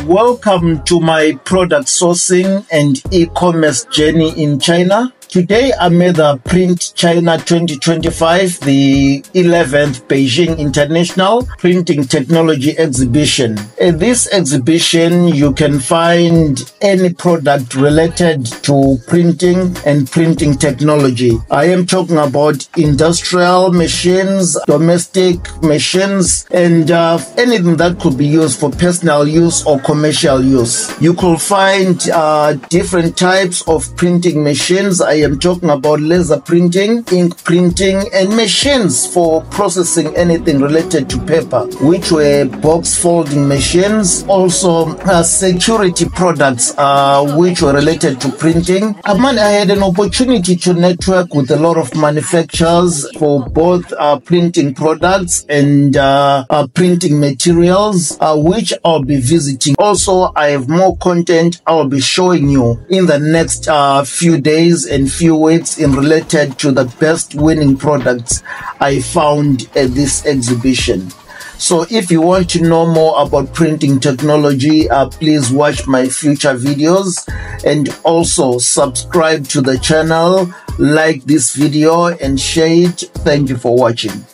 Welcome to my product sourcing and e-commerce journey in China. Today I'm at the Print China 2025, the 11th Beijing International Printing Technology Exhibition. At this exhibition, you can find any product related to printing and printing technology. I am talking about industrial machines, domestic machines, and anything that could be used for personal use or commercial use. You could find different types of printing machines. I am talking about laser printing, ink printing, and machines for processing anything related to paper, which were box folding machines. Also, security products, which were related to printing. I had an opportunity to network with a lot of manufacturers for both printing products and printing materials, which I'll be visiting. Also, I have more content I'll be showing you in the next few days and few weeks in related to the best winning products I found at this exhibition. So if you want to know more about printing technology, please watch my future videos and also subscribe to the channel, like this video and share it. Thank you for watching.